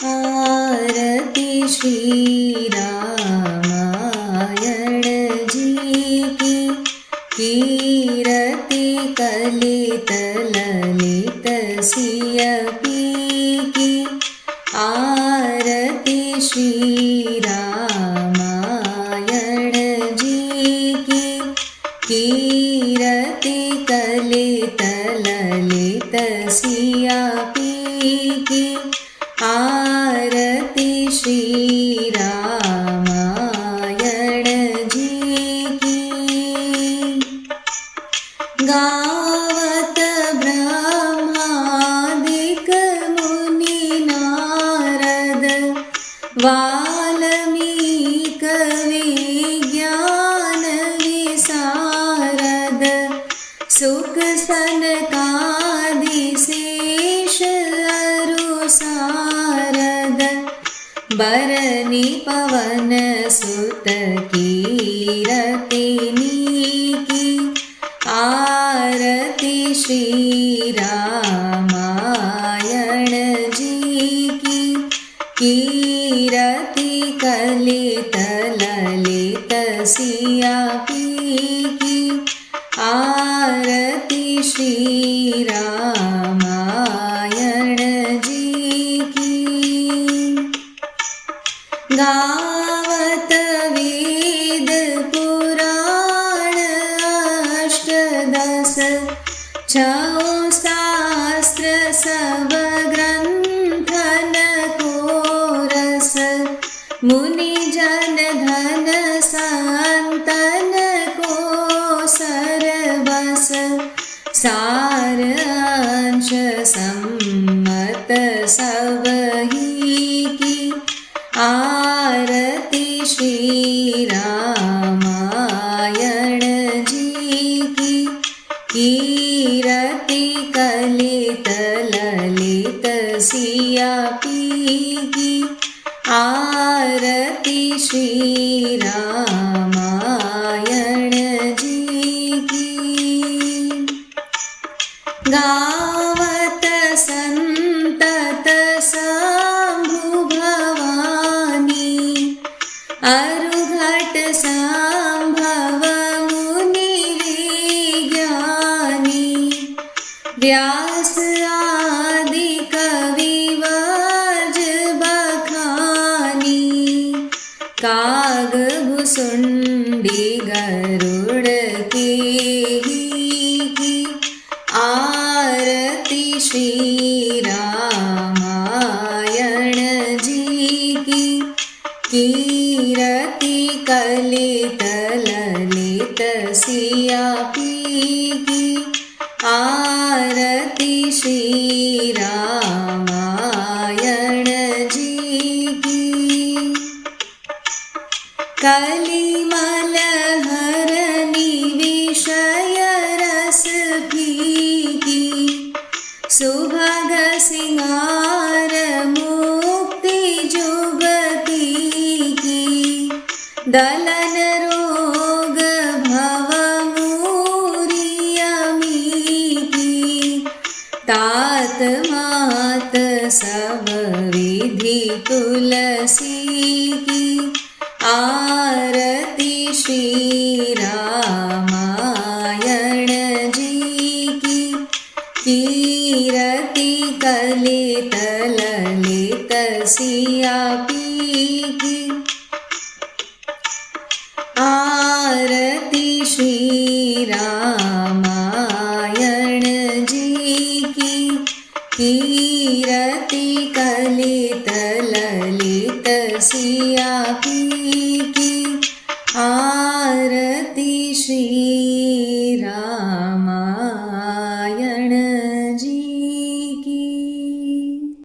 आरती श्री रामायण जी की। कीरति कलित ललित सिय P की। आरती श्री रामायण जी की। कीरति कलित ललित सिय P की। आरती श्री रामायण जी की। गावत ब्रह्मादिक मुनि नारद। वाल्मीक विज्ञान विशारद। सुख सनकादि शेष अरु सारद। बरनी पवन सुत कीरतिनी की। आरती श्री रामायण जी की। कीरति कलित ललित सिय पी की। आरती श्री रामायण जी की। गावत वेद पुराण अष्टदश। छौ शास्त्र सब ग्रंथन को रस। मुनि जन धन संतन को सरबस। सार अंश सम्मत सबही की। आरती श्री रामायण जी की। कीरति कलित ललित सिय पी की। आरती श्री रामायण जी की। गावत संतत शंभु भवानी। अरुघट संभव मुनि विज्ञानी। व्यास आदि कविवर्ज बखानी। काग भुसुंडी गरुड़ केही की। आरती श्री रामायण जी की। कीरति कलित ललित सिय पी की। आरती श्री रामायण जी की। कलिमल हरनी विषय रस फीकी। सुभग सिंगार मुक्ति जुगती की। दलन रोग भव मूरियमी की। तात मात सब विधि तुलसी की। आरती श्री रामायण जी की। कीरति कलित ललित सिय पी की। आरती श्री रामायण जी की। कीरति कलित ललित सिय पी की। आरती श्री